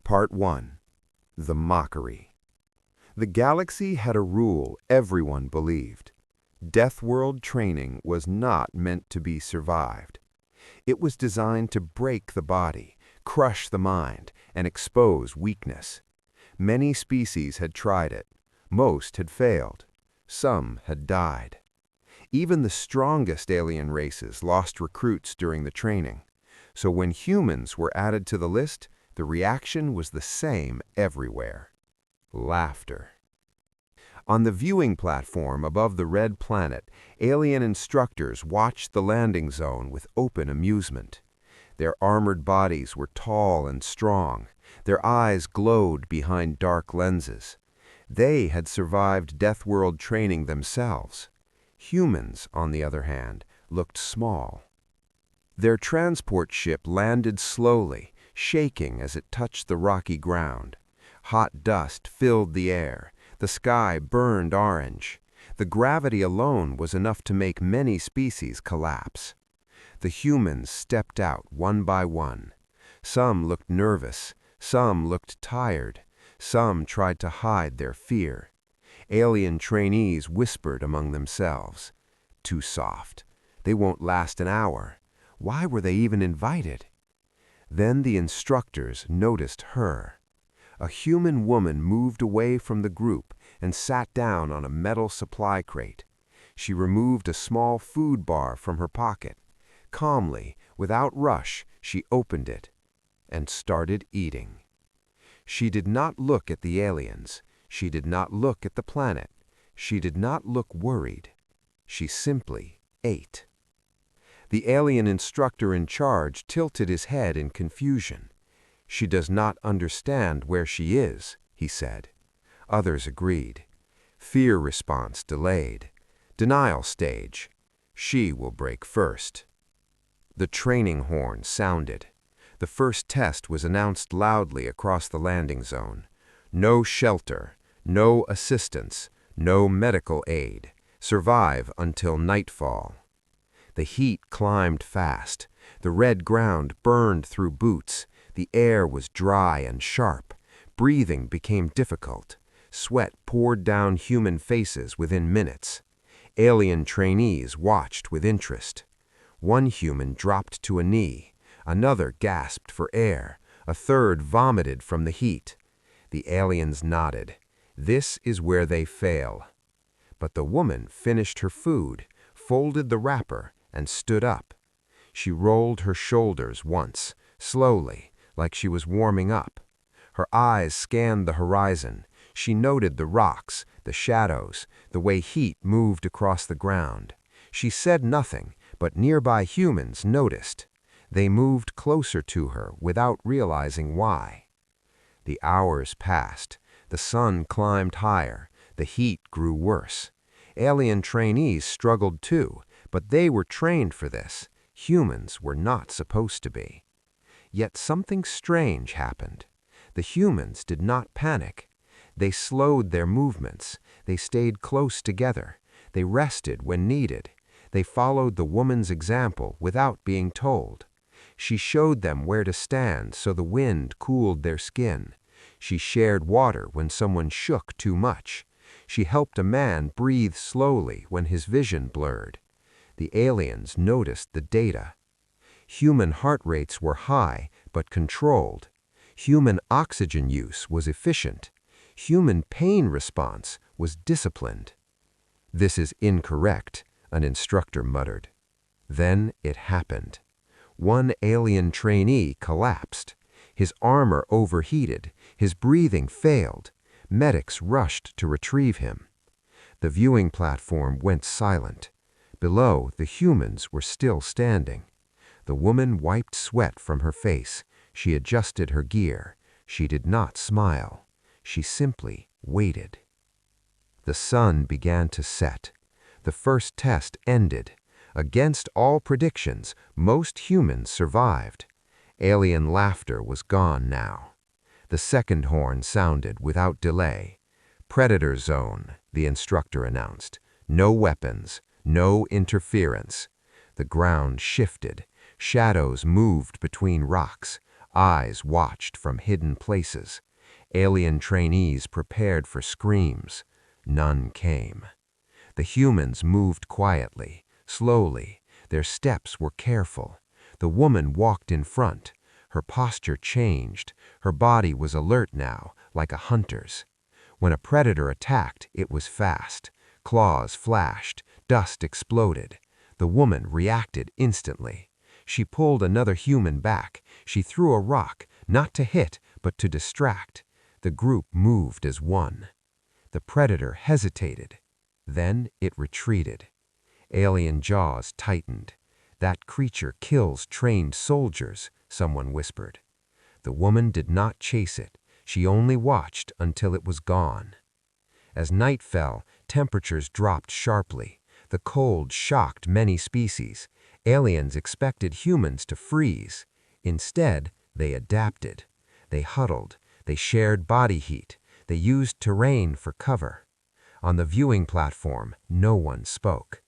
Part 1. The Mockery. The galaxy had a rule everyone believed. Deathworld training was not meant to be survived. It was designed to break the body, crush the mind, and expose weakness. Many species had tried it. Most had failed. Some had died. Even the strongest alien races lost recruits during the training. So when humans were added to the list, the reaction was the same everywhere. Laughter. On the viewing platform above the red planet, alien instructors watched the landing zone with open amusement. Their armored bodies were tall and strong. Their eyes glowed behind dark lenses. They had survived Deathworld training themselves. Humans, on the other hand, looked small. Their transport ship landed slowly, shaking as it touched the rocky ground. Hot dust filled the air. The sky burned orange. The gravity alone was enough to make many species collapse. The humans stepped out one by one. Some looked nervous. Some looked tired. Some tried to hide their fear. Alien trainees whispered among themselves. Too soft. They won't last an hour. Why were they even invited? Then the instructors noticed her. A human woman moved away from the group and sat down on a metal supply crate. She removed a small food bar from her pocket. Calmly, without rush, she opened it and started eating. She did not look at the aliens. She did not look at the planet. She did not look worried. She simply ate. The alien instructor in charge tilted his head in confusion. "She does not understand where she is," he said. Others agreed. Fear response delayed. Denial stage. She will break first. The training horn sounded. The first test was announced loudly across the landing zone. No shelter, no assistance, no medical aid. Survive until nightfall. The heat climbed fast. The red ground burned through boots. The air was dry and sharp. Breathing became difficult. Sweat poured down human faces within minutes. Alien trainees watched with interest. One human dropped to a knee. Another gasped for air. A third vomited from the heat. The aliens nodded. This is where they fail. But the woman finished her food, folded the wrapper, and stood up. She rolled her shoulders once, slowly, like she was warming up. Her eyes scanned the horizon. She noted the rocks, the shadows, the way heat moved across the ground. She said nothing, but nearby humans noticed. They moved closer to her without realizing why. The hours passed. The sun climbed higher. The heat grew worse. Alien trainees struggled too, but they were trained for this. Humans were not supposed to be. Yet something strange happened. The humans did not panic. They slowed their movements. They stayed close together. They rested when needed. They followed the woman's example without being told. She showed them where to stand so the wind cooled their skin. She shared water when someone shook too much. She helped a man breathe slowly when his vision blurred. The aliens noticed the data. Human heart rates were high but controlled. Human oxygen use was efficient. Human pain response was disciplined. "This is incorrect," an instructor muttered. Then it happened. One alien trainee collapsed. His armor overheated. His breathing failed. Medics rushed to retrieve him. The viewing platform went silent. Below, the humans were still standing. The woman wiped sweat from her face. She adjusted her gear. She did not smile. She simply waited. The sun began to set. The first test ended. Against all predictions, most humans survived. Alien laughter was gone now. The second horn sounded without delay. "Predator zone," the instructor announced. "No weapons. No interference." The ground shifted. Shadows moved between rocks. Eyes watched from hidden places. Alien trainees prepared for screams. None came. The humans moved quietly, slowly. Their steps were careful. The woman walked in front. Her posture changed. Her body was alert now, like a hunter's. When a predator attacked, it was fast. Claws flashed. Dust exploded. The woman reacted instantly. She pulled another human back. She threw a rock, not to hit, but to distract. The group moved as one. The predator hesitated. Then it retreated. Alien jaws tightened. "That creature kills trained soldiers," someone whispered. The woman did not chase it. She only watched until it was gone. As night fell, temperatures dropped sharply. The cold shocked many species. Aliens expected humans to freeze. Instead, they adapted. They huddled. They shared body heat. They used terrain for cover. On the viewing platform, no one spoke.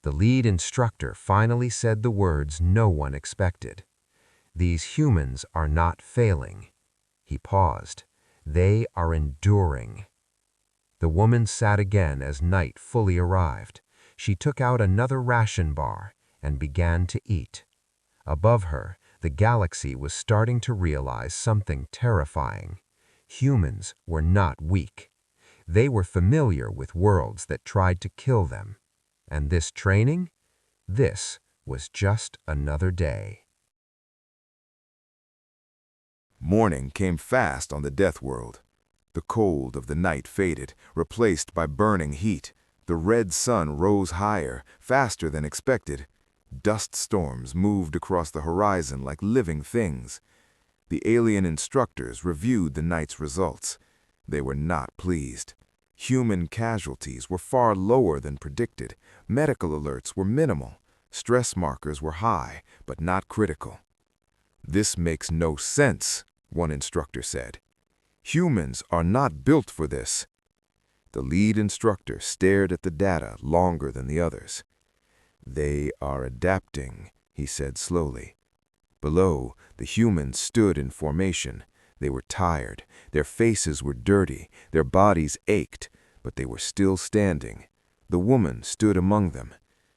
The lead instructor finally said the words no one expected. "These humans are not failing." He paused. "They are enduring." The woman sat again as night fully arrived. She took out another ration bar and began to eat. Above her, the galaxy was starting to realize something terrifying. Humans were not weak. They were familiar with worlds that tried to kill them. And this training? This was just another day. Morning came fast on the Deathworld. The cold of the night faded, replaced by burning heat. The red sun rose higher, faster than expected. Dust storms moved across the horizon like living things. The alien instructors reviewed the night's results. They were not pleased. Human casualties were far lower than predicted. Medical alerts were minimal. Stress markers were high, but not critical. "This makes no sense," one instructor said. "Humans are not built for this." The lead instructor stared at the data longer than the others. "They are adapting," he said slowly. Below, the humans stood in formation. They were tired. Their faces were dirty. Their bodies ached, but they were still standing. The woman stood among them.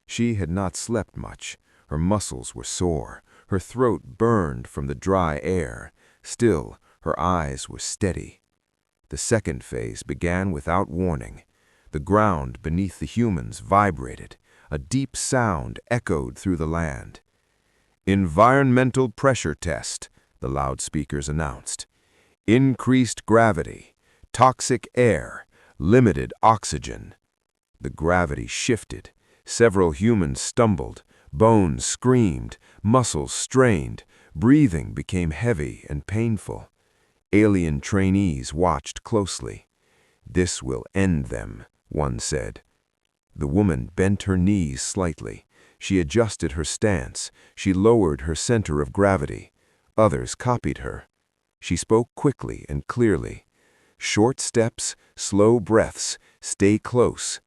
She had not slept much. Her muscles were sore. Her throat burned from the dry air. Still, her eyes were steady. The second phase began without warning. The ground beneath the humans vibrated. A deep sound echoed through the land. "Environmental pressure test," the loudspeakers announced. "Increased gravity, toxic air, limited oxygen." The gravity shifted. Several humans stumbled. Bones screamed. Muscles strained. Breathing became heavy and painful. Alien trainees watched closely. "This will end them," one said. The woman bent her knees slightly. She adjusted her stance. She lowered her center of gravity. Others copied her. She spoke quickly and clearly. "Short steps, slow breaths, stay close."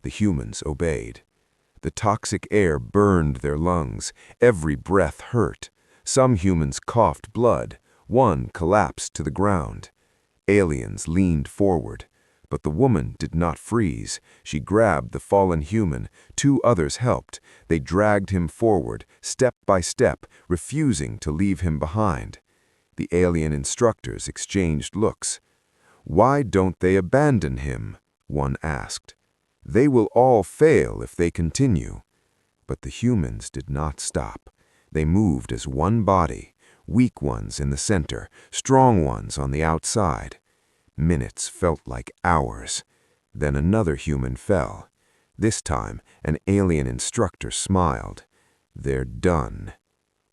The humans obeyed. The toxic air burned their lungs. Every breath hurt. Some humans coughed blood. One collapsed to the ground. Aliens leaned forward. But the woman did not freeze. She grabbed the fallen human. Two others helped. They dragged him forward, step by step, refusing to leave him behind. The alien instructors exchanged looks. "Why don't they abandon him?" one asked. "They will all fail if they continue." But the humans did not stop. They moved as one body, weak ones in the center, strong ones on the outside. Minutes felt like hours. Then another human fell. This time, an alien instructor smiled. "They're done."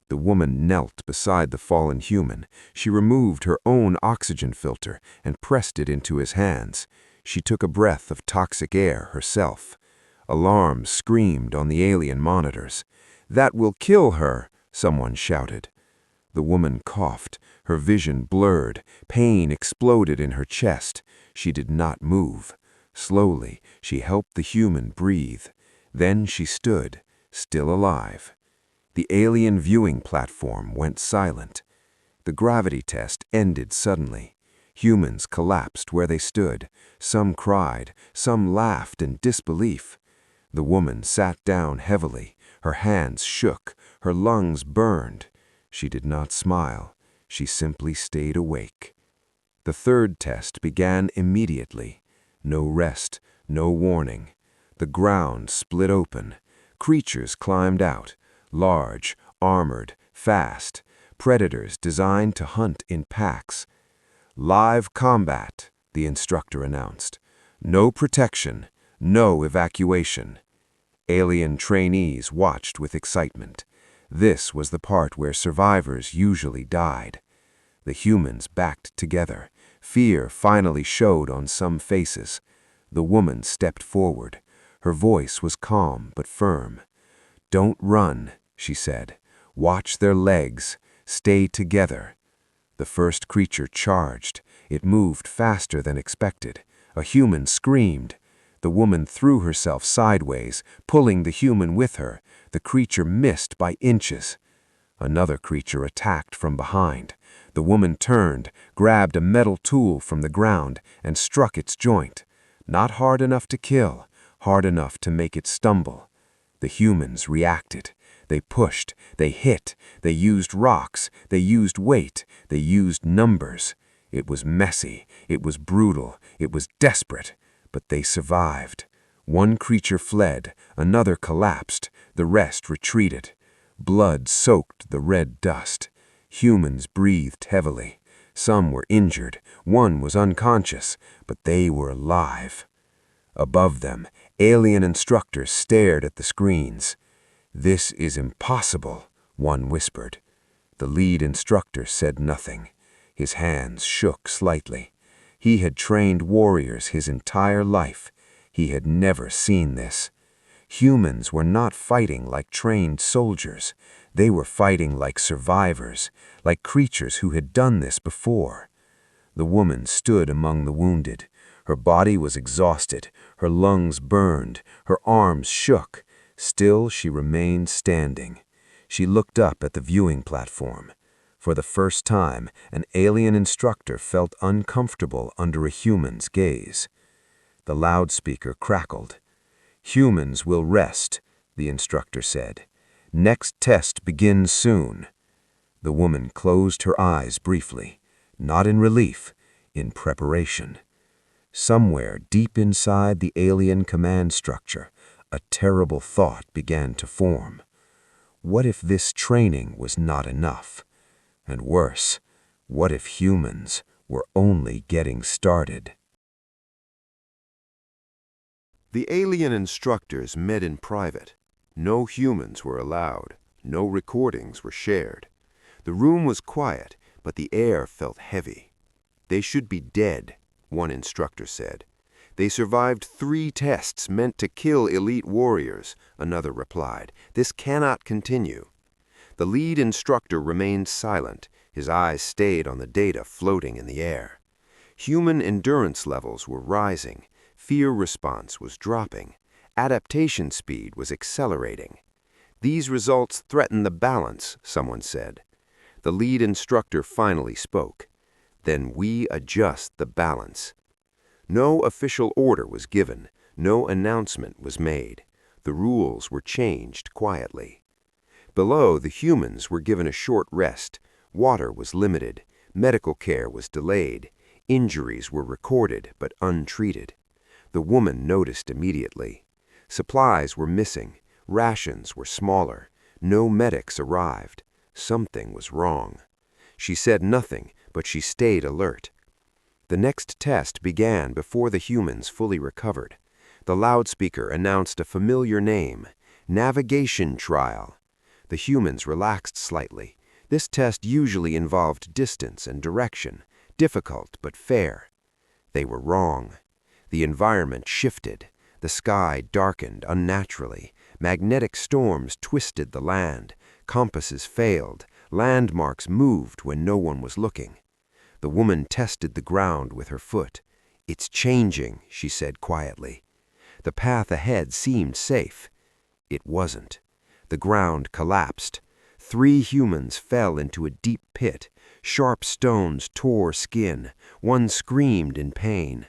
The woman knelt beside the fallen human. She removed her own oxygen filter and pressed it into his hands. She took a breath of toxic air herself. Alarms screamed on the alien monitors. "That will kill her," someone shouted. The woman coughed. Her vision blurred. Pain exploded in her chest. She did not move. Slowly, she helped the human breathe. Then she stood, still alive. The alien viewing platform went silent. The The gravity test ended suddenly. Humans collapsed where they stood. Some cried, some laughed in disbelief. The woman sat down heavily. Her hands shook, her lungs burned. She did not smile. She simply stayed awake. The third test began immediately. No rest, no warning. The ground split open. Creatures climbed out, large, armored, fast, predators designed to hunt in packs. "Live combat," the instructor announced. "No protection, no evacuation." Alien trainees watched with excitement. This was the part where survivors usually died. The humans backed together. Fear finally showed on some faces. The woman stepped forward. Her voice was calm but firm. "Don't run," she said. "Watch their legs. Stay together." The first creature charged. It moved faster than expected. A human screamed. The woman threw herself sideways, pulling the human with her. The creature missed by inches. Another creature attacked from behind. The woman turned, grabbed a metal tool from the ground, and struck its joint. Not hard enough to kill, hard enough to make it stumble. The humans reacted. They pushed, they hit, they used rocks, they used weight, they used numbers. It was messy, it was brutal, it was desperate, but they survived. One creature fled, another collapsed, the rest retreated. Blood soaked the red dust. Humans breathed heavily. Some were injured, one was unconscious, but they were alive. Above them, alien instructors stared at the screens. "This is impossible," one whispered. The lead instructor said nothing. His hands shook slightly. He had trained warriors his entire life. He had never seen this. Humans were not fighting like trained soldiers. They were fighting like survivors, like creatures who had done this before. The woman stood among the wounded. Her body was exhausted, her lungs burned, her arms shook. Still, she remained standing. She looked up at the viewing platform. For the first time, an alien instructor felt uncomfortable under a human's gaze. The loudspeaker crackled. "Humans will rest," the instructor said. "Next test begins soon." The woman closed her eyes briefly, not in relief, in preparation. Somewhere deep inside the alien command structure, a terrible thought began to form. What if this training was not enough? And worse, what if humans were only getting started? The alien instructors met in private. No humans were allowed. No recordings were shared. The room was quiet, but the air felt heavy. "They should be dead," one instructor said. "They survived 3 tests meant to kill elite warriors," another replied. "This cannot continue." The lead instructor remained silent. His eyes stayed on the data floating in the air. Human endurance levels were rising. Fear response was dropping. Adaptation speed was accelerating. "These results threaten the balance," someone said. The lead instructor finally spoke. "Then we adjust the balance." No official order was given. No announcement was made. The rules were changed quietly. Below, the humans were given a short rest. Water was limited. Medical care was delayed. Injuries were recorded but untreated. The woman noticed immediately. Supplies were missing. Rations were smaller. No medics arrived. Something was wrong. She said nothing, but she stayed alert. The next test began before the humans fully recovered. The loudspeaker announced a familiar name, Navigation Trial. The humans relaxed slightly. This test usually involved distance and direction, difficult but fair. They were wrong. The environment shifted. The sky darkened unnaturally. Magnetic storms twisted the land. Compasses failed. Landmarks moved when no one was looking. The woman tested the ground with her foot. "It's changing," she said quietly. The path ahead seemed safe. It wasn't. The ground collapsed. 3 humans fell into a deep pit. Sharp stones tore skin. One screamed in pain.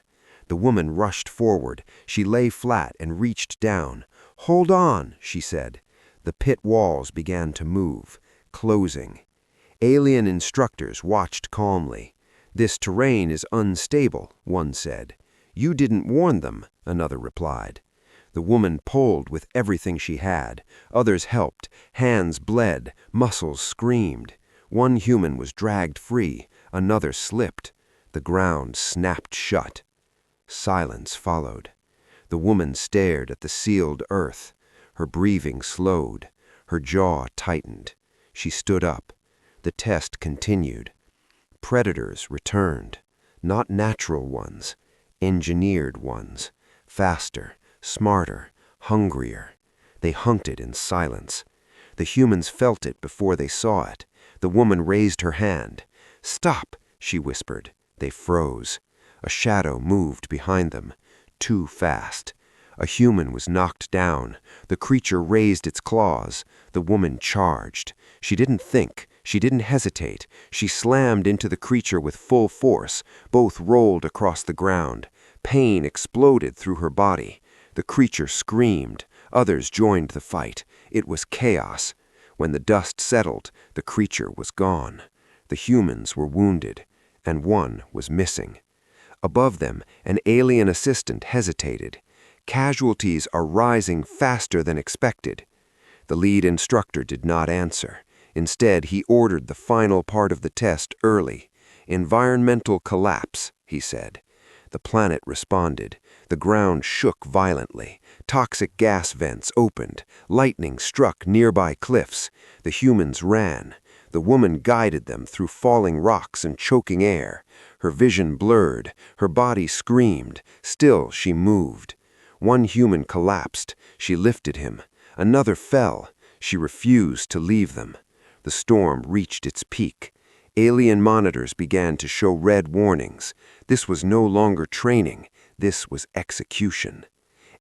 The woman rushed forward. She lay flat and reached down. "Hold on," she said. The pit walls began to move, closing. Alien instructors watched calmly. "This terrain is unstable," one said. "You didn't warn them," another replied. The woman pulled with everything she had. Others helped. Hands bled. Muscles screamed. One human was dragged free. Another slipped. The ground snapped shut. Silence followed. The woman stared at the sealed earth. Her breathing slowed. Her jaw tightened. She stood up. The test continued. Predators returned. Not natural ones. Engineered ones. Faster, smarter, hungrier. They hunted in silence. The humans felt it before they saw it. The woman raised her hand. "Stop," she whispered. They froze. A shadow moved behind them. Too fast. A human was knocked down. The creature raised its claws. The woman charged. She didn't think. She didn't hesitate. She slammed into the creature with full force. Both rolled across the ground. Pain exploded through her body. The creature screamed. Others joined the fight. It was chaos. When the dust settled, the creature was gone. The humans were wounded, and one was missing. Above them, an alien assistant hesitated. Casualties are rising faster than expected. The lead instructor did not answer. Instead, he ordered the final part of the test early. "Environmental collapse," he said. The planet responded. The ground shook violently. Toxic gas vents opened. Lightning struck nearby cliffs. The humans ran. The woman guided them through falling rocks and choking air. Her vision blurred. Her body screamed. Still, she moved. One human collapsed. She lifted him. Another fell. She refused to leave them. The storm reached its peak. Alien monitors began to show red warnings. This was no longer training. This was execution.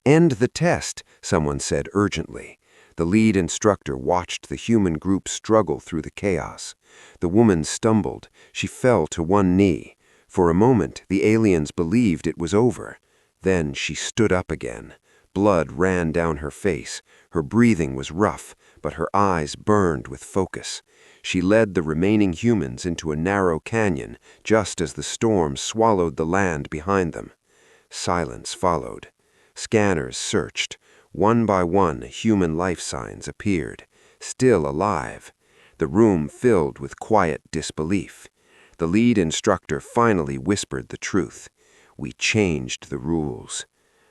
"End the test," someone said urgently. The lead instructor watched the human group struggle through the chaos. The woman stumbled. She fell to one knee. For a moment, the aliens believed it was over. Then she stood up again. Blood ran down her face. Her breathing was rough, but her eyes burned with focus. She led the remaining humans into a narrow canyon, just as the storm swallowed the land behind them. Silence followed. Scanners searched. One by one, human life signs appeared, still alive. The room filled with quiet disbelief. The lead instructor finally whispered the truth. "We changed the rules."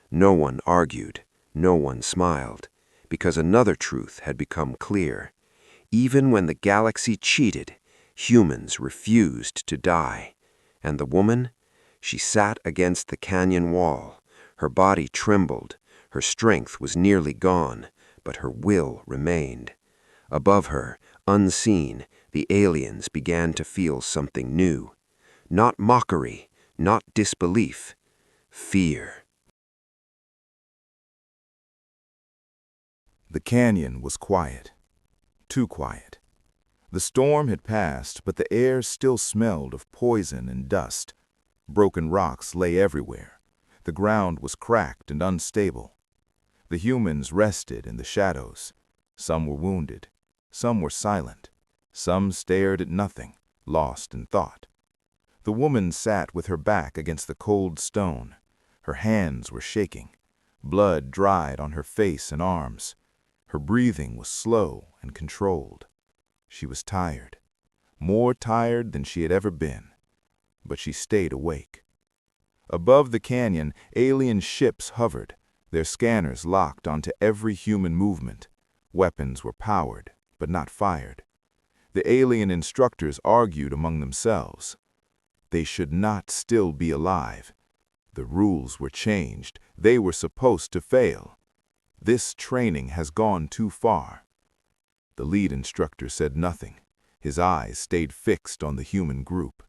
No one argued. No one smiled. Because another truth had become clear. Even when the galaxy cheated, humans refused to die. And the woman? She sat against the canyon wall. Her body trembled. Her strength was nearly gone, but her will remained. Above her, unseen, the aliens began to feel something new. Not mockery, not disbelief. Fear. The canyon was quiet. Too quiet. The storm had passed, but the air still smelled of poison and dust. Broken rocks lay everywhere. The ground was cracked and unstable. The humans rested in the shadows. Some were wounded. Some were silent. Some stared at nothing, lost in thought. The woman sat with her back against the cold stone. Her hands were shaking. Blood dried on her face and arms. Her breathing was slow and controlled. She was tired, more tired than she had ever been, but she stayed awake. Above the canyon, alien ships hovered, their scanners locked onto every human movement. Weapons were powered, but not fired. The alien instructors argued among themselves. They should not still be alive. The rules were changed. They were supposed to fail. This training has gone too far. The lead instructor said nothing. His eyes stayed fixed on the human group.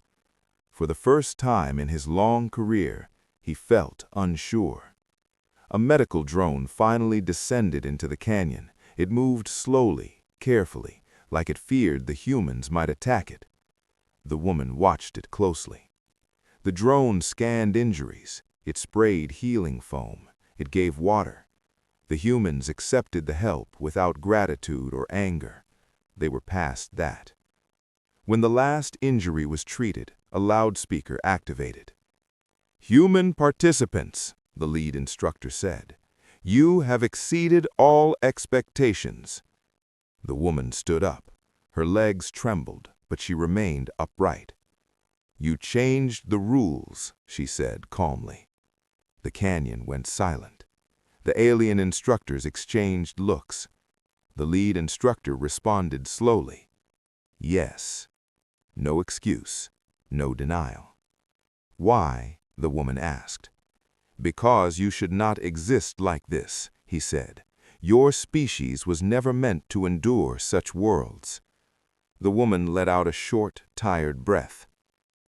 For the first time in his long career, he felt unsure. A medical drone finally descended into the canyon. It moved slowly, carefully, like it feared the humans might attack it. The woman watched it closely. The drone scanned injuries. It sprayed healing foam. It gave water. The humans accepted the help without gratitude or anger. They were past that. When the last injury was treated, a loudspeaker activated. "Human participants," the lead instructor said, "you have exceeded all expectations." The woman stood up. Her legs trembled, but she remained upright. "You changed the rules," she said calmly. The canyon went silent. The alien instructors exchanged looks. The lead instructor responded slowly. "Yes." No excuse, no denial. "Why?" the woman asked. "Because you should not exist like this," he said. "Your species was never meant to endure such worlds." The woman let out a short, tired breath.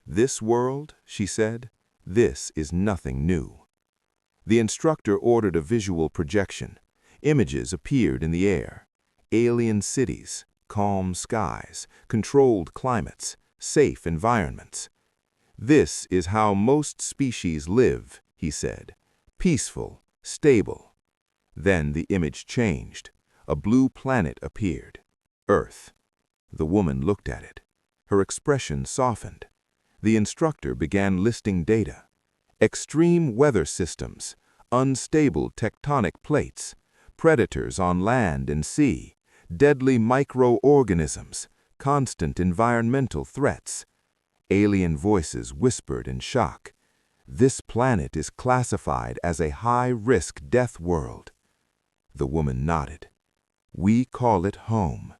"This world," she said, "this is nothing new." The instructor ordered a visual projection. Images appeared in the air. Alien cities, calm skies, controlled climates, safe environments. "This is how most species live," he said. "Peaceful, stable." Then the image changed. A blue planet appeared. Earth. The woman looked at it. Her expression softened. The instructor began listing data. Extreme weather systems, unstable tectonic plates, predators on land and sea, deadly microorganisms, constant environmental threats. Alien voices whispered in shock. "This planet is classified as a high-risk death world." The woman nodded. "We call it home."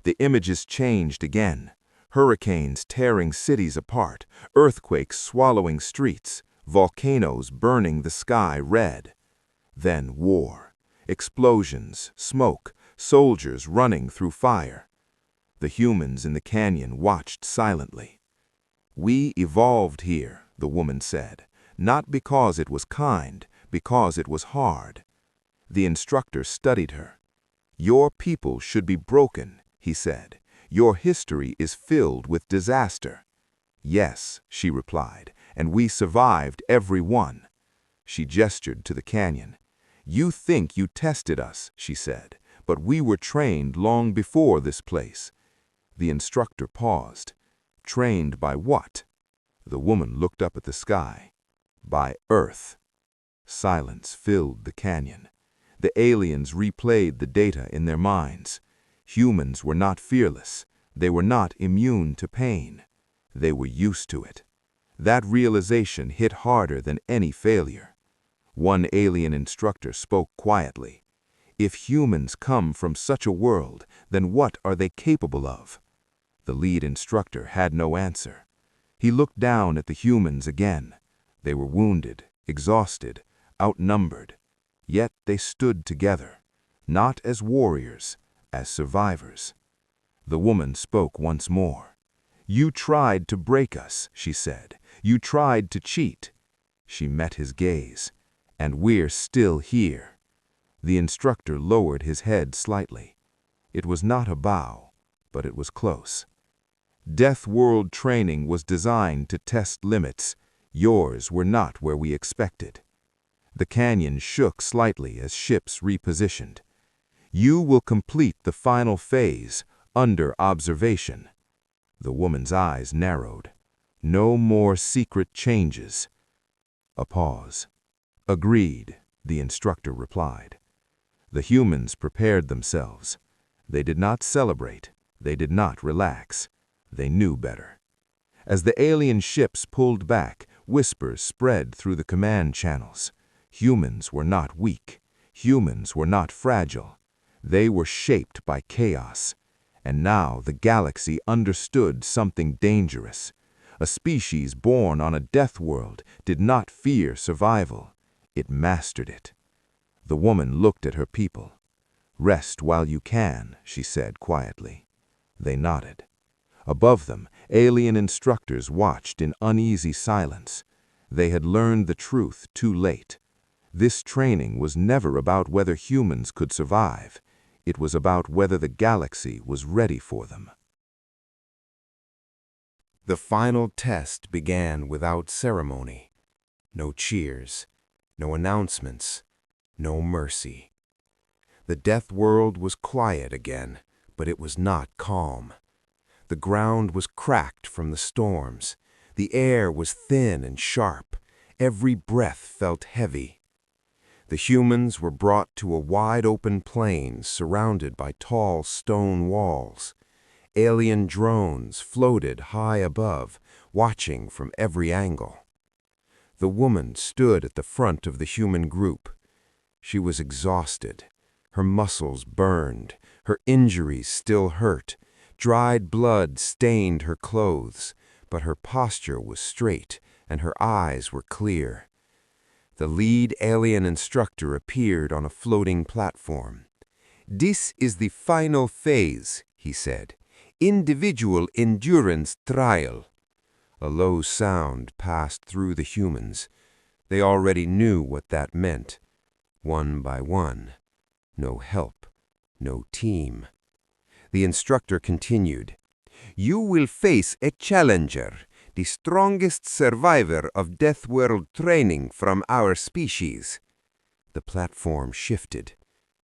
The images changed again. Hurricanes tearing cities apart, earthquakes swallowing streets, volcanoes burning the sky red. Then war. Explosions, smoke, soldiers running through fire. The humans in the canyon watched silently. "We evolved here," the woman said, "not because it was kind, because it was hard." The instructor studied her. "Your people should be broken," he said. "Your history is filled with disaster." "Yes," she replied, "and we survived every one." She gestured to the canyon. "You think you tested us," she said, "but we were trained long before this place." The instructor paused. "Trained by what?" The woman looked up at the sky. "By Earth." Silence filled the canyon. The aliens replayed the data in their minds. Humans were not fearless. They were not immune to pain. They were used to it. That realization hit harder than any failure. One alien instructor spoke quietly. "If humans come from such a world, then what are they capable of?" The lead instructor had no answer. He looked down at the humans again. They were wounded, exhausted, outnumbered. Yet they stood together, not as warriors, as survivors. The woman spoke once more. "You tried to break us," she said. "You tried to cheat." She met his gaze. "And we're still here." The instructor lowered his head slightly. It was not a bow, but it was close. "Deathworld training was designed to test limits. Yours were not where we expected." The canyon shook slightly as ships repositioned. "You will complete the final phase, under observation." The woman's eyes narrowed. "No more secret changes." A pause. "Agreed," the instructor replied. The humans prepared themselves. They did not celebrate. They did not relax. They knew better. As the alien ships pulled back, whispers spread through the command channels. Humans were not weak. Humans were not fragile. They were shaped by chaos. And now the galaxy understood something dangerous. A species born on a death world did not fear survival. It mastered it. The woman looked at her people. "Rest while you can," she said quietly. They nodded. Above them, alien instructors watched in uneasy silence. They had learned the truth too late. This training was never about whether humans could survive. It was about whether the galaxy was ready for them. The final test began without ceremony. No cheers, no announcements, no mercy. The death world was quiet again, but it was not calm. The ground was cracked from the storms. The air was thin and sharp. Every breath felt heavy. The humans were brought to a wide-open plain surrounded by tall stone walls. Alien drones floated high above, watching from every angle. The woman stood at the front of the human group. She was exhausted. Her muscles burned. Her injuries still hurt. Dried blood stained her clothes, but her posture was straight and her eyes were clear. The lead alien instructor appeared on a floating platform. "This is the final phase," he said. "Individual endurance trial." A low sound passed through the humans. They already knew what that meant. One by one. No help. No team. The instructor continued. "You will face a challenger, the strongest survivor of Deathworld training from our species." The platform shifted.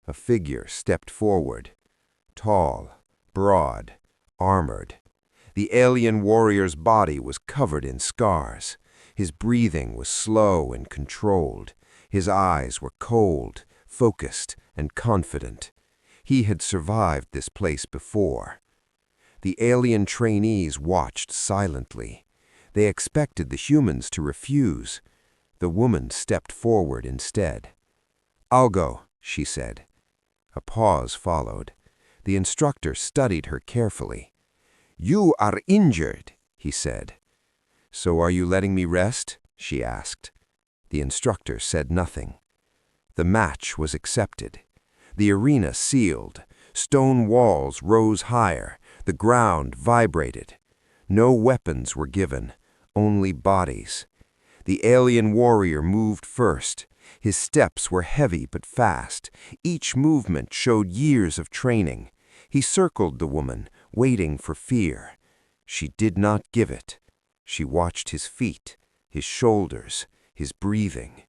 A figure stepped forward. Tall, broad, armored. The alien warrior's body was covered in scars. His breathing was slow and controlled. His eyes were cold, focused, and confident. He had survived this place before. The alien trainees watched silently. They expected the humans to refuse. The woman stepped forward instead. "I'll go," she said. A pause followed. The instructor studied her carefully. "You are injured," he said. "So are you letting me rest?" she asked. The instructor said nothing. The match was accepted. The arena sealed. Stone walls rose higher. The ground vibrated. No weapons were given, only bodies. The alien warrior moved first. His steps were heavy but fast. Each movement showed years of training. He circled the woman, waiting for fear. She did not give it. She watched his feet, his shoulders, his breathing.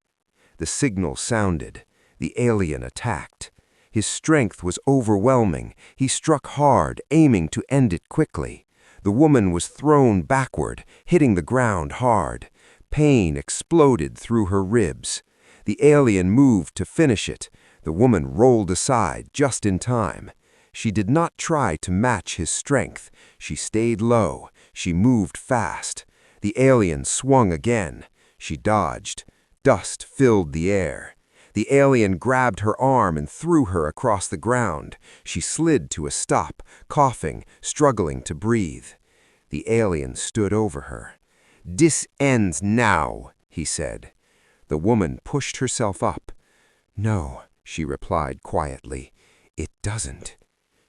The signal sounded. The alien attacked. His strength was overwhelming. He struck hard, aiming to end it quickly. The woman was thrown backward, hitting the ground hard. Pain exploded through her ribs. The alien moved to finish it. The woman rolled aside just in time. She did not try to match his strength. She stayed low. She moved fast. The alien swung again. She dodged. Dust filled the air. The alien grabbed her arm and threw her across the ground. She slid to a stop, coughing, struggling to breathe. The alien stood over her. "This ends now," he said. The woman pushed herself up. "No," she replied quietly. "It doesn't."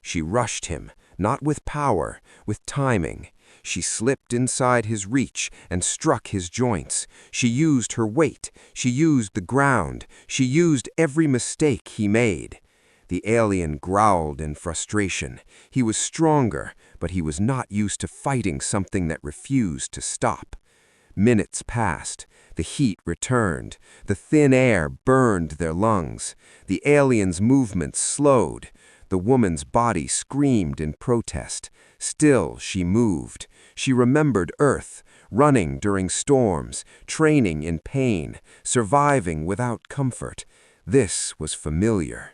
She rushed him, not with power, with timing. She slipped inside his reach and struck his joints. She used her weight. She used the ground. She used every mistake he made. The alien growled in frustration. He was stronger, but he was not used to fighting something that refused to stop. Minutes passed. The heat returned. The thin air burned their lungs. The alien's movements slowed. The woman's body screamed in protest. Still she moved. She remembered Earth, running during storms, training in pain, surviving without comfort. This was familiar.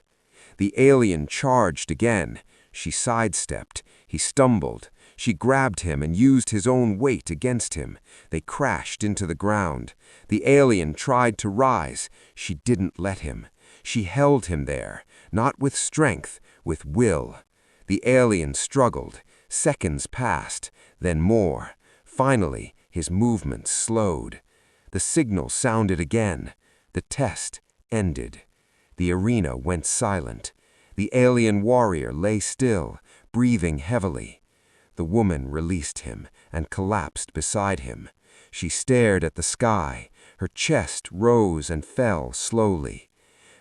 The alien charged again. She sidestepped. He stumbled. She grabbed him and used his own weight against him. They crashed into the ground. The alien tried to rise. She didn't let him. She held him there, not with strength, with will. The alien struggled. Seconds passed, then more. Finally, his movements slowed. The signal sounded again. The test ended. The arena went silent. The alien warrior lay still, breathing heavily. The woman released him and collapsed beside him. She stared at the sky. Her chest rose and fell slowly.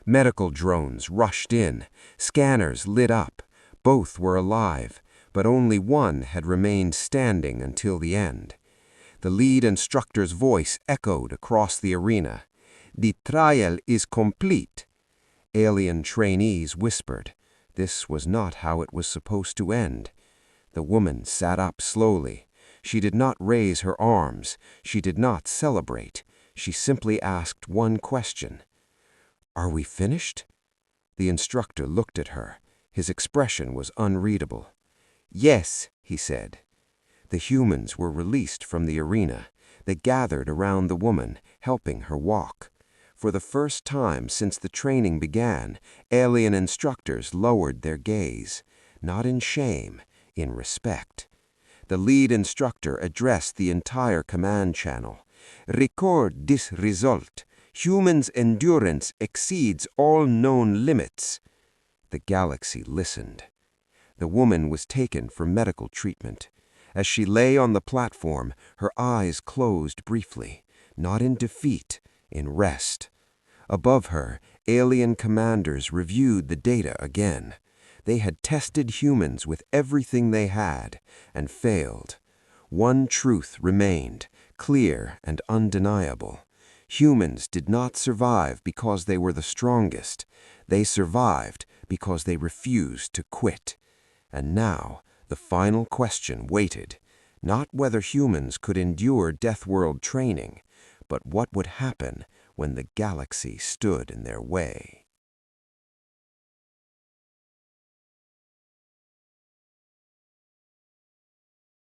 Medical drones rushed in. Scanners lit up. Both were alive, but only one had remained standing until the end. The lead instructor's voice echoed across the arena. "The trial is complete." Alien trainees whispered. This was not how it was supposed to end. The woman sat up slowly. She did not raise her arms. She did not celebrate. She simply asked one question. "Are we finished?" The instructor looked at her. His expression was unreadable. "Yes," he said. The humans were released from the arena. They gathered around the woman, helping her walk. For the first time since the training began, alien instructors lowered their gaze, not in shame, in respect. The lead instructor addressed the entire command channel. "Record this result. Humans' endurance exceeds all known limits." The galaxy listened. The woman was taken for medical treatment. As she lay on the platform, her eyes closed briefly, not in defeat, in rest. Above her, alien commanders reviewed the data again. They had tested humans with everything they had, and failed. One truth remained, clear and undeniable. Humans did not survive because they were the strongest. They survived because they refused to quit. And now, the final question waited, not whether humans could endure Deathworld training, but what would happen when the galaxy stood in their way.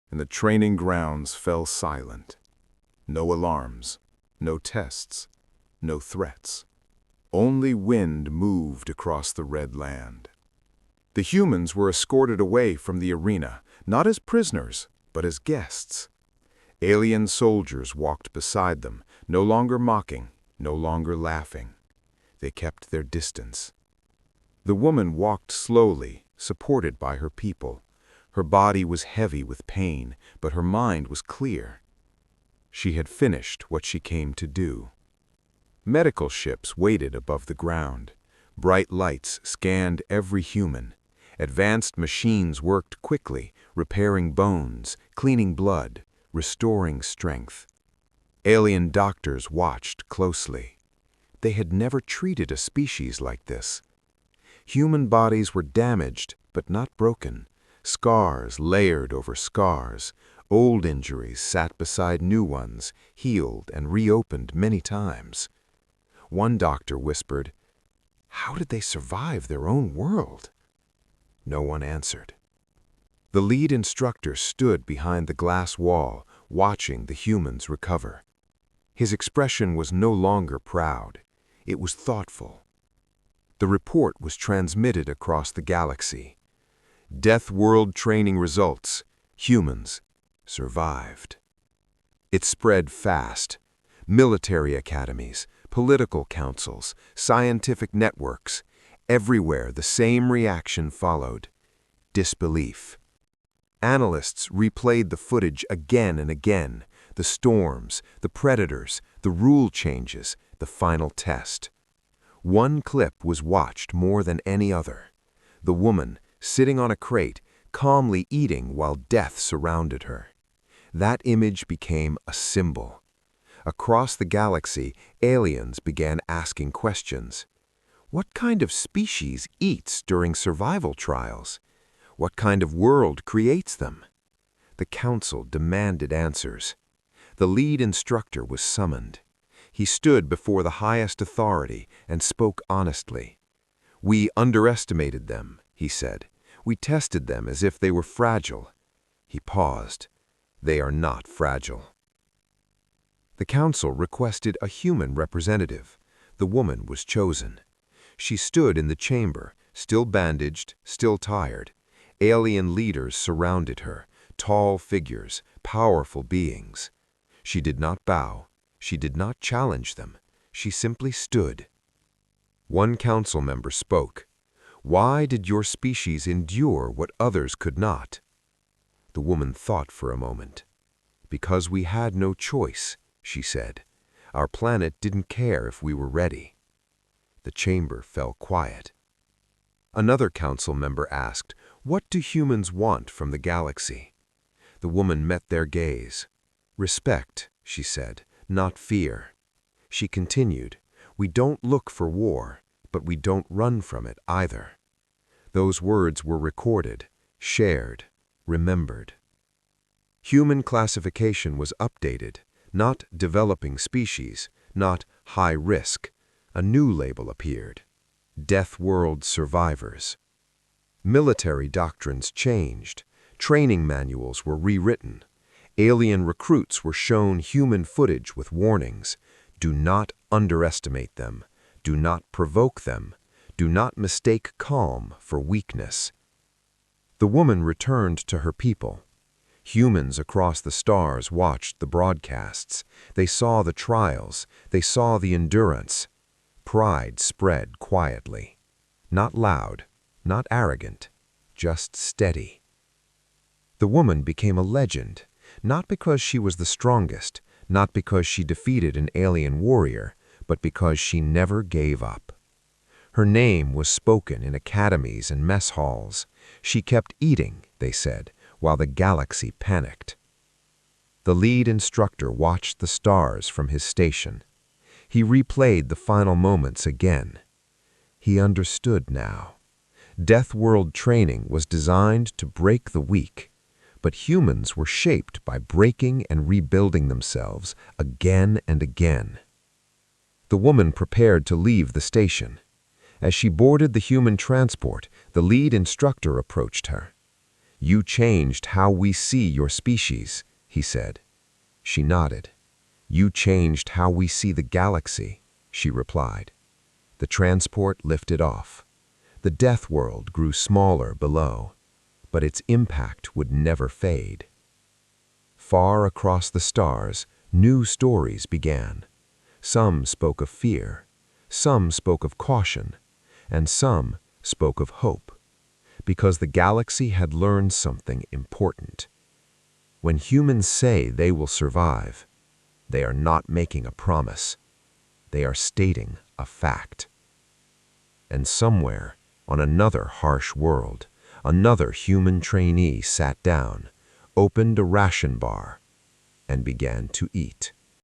And the training grounds fell silent. No alarms, no tests, no threats. Only wind moved across the red land. The humans were escorted away from the arena, not as prisoners, but as guests. Alien soldiers walked beside them, no longer mocking, no longer laughing. They kept their distance. The woman walked slowly, supported by her people. Her body was heavy with pain, but her mind was clear. She had finished what she came to do. Medical ships waited above the ground. Bright lights scanned every human. Advanced machines worked quickly, repairing bones, cleaning blood, restoring strength. Alien doctors watched closely. They had never treated a species like this. Human bodies were damaged, but not broken. Scars layered over scars. Old injuries sat beside new ones, healed and reopened many times. One doctor whispered, "How did they survive their own world?" No one answered. The lead instructor stood behind the glass wall, watching the humans recover. His expression was no longer proud. It was thoughtful. The report was transmitted across the galaxy. Deathworld training results. Humans survived. It spread fast. Military academies, political councils, scientific networks. Everywhere the same reaction followed: disbelief. Analysts replayed the footage again and again: the storms, the predators, the rule changes, the final test. One clip was watched more than any other. The woman, sitting on a crate, calmly eating while death surrounded her. That image became a symbol. Across the galaxy, aliens began asking questions. What kind of species eats during survival trials? What kind of world creates them? The council demanded answers. The lead instructor was summoned. He stood before the highest authority and spoke honestly. "We underestimated them," he said. "We tested them as if they were fragile." He paused. "They are not fragile." The council requested a human representative. The woman was chosen. She stood in the chamber, still bandaged, still tired. Alien leaders surrounded her, tall figures, powerful beings. She did not bow. She did not challenge them. She simply stood. One council member spoke. "Why did your species endure what others could not?" The woman thought for a moment. "Because we had no choice," she said. "Our planet didn't care if we were ready." The chamber fell quiet. Another council member asked, "What do humans want from the galaxy?" The woman met their gaze. "Respect," she said, "not fear." She continued, "We don't look for war, but we don't run from it either." Those words were recorded, shared, remembered. Human classification was updated, not developing species, not high risk. A new label appeared: Deathworld survivors. Military doctrines changed. Training manuals were rewritten. Alien recruits were shown human footage with warnings. Do not underestimate them. Do not provoke them. Do not mistake calm for weakness. The woman returned to her people. Humans across the stars watched the broadcasts. They saw the trials. They saw the endurance. Pride spread quietly. Not loud, not arrogant, just steady. The woman became a legend, not because she was the strongest, not because she defeated an alien warrior, but because she never gave up. Her name was spoken in academies and mess halls. She kept eating, they said, while the galaxy panicked. The lead instructor watched the stars from his station. He replayed the final moments again. He understood now. Deathworld training was designed to break the weak, but humans were shaped by breaking and rebuilding themselves again and again. The woman prepared to leave the station. As she boarded the human transport, the lead instructor approached her. "You changed how we see your species," he said. She nodded. "You changed how we see the galaxy," she replied. The transport lifted off. The death world grew smaller below, but its impact would never fade. Far across the stars, new stories began. Some spoke of fear, some spoke of caution, and some spoke of hope, because the galaxy had learned something important. When humans say they will survive, they are not making a promise. They are stating a fact. And somewhere, on another harsh world, another human trainee sat down, opened a ration bar, and began to eat.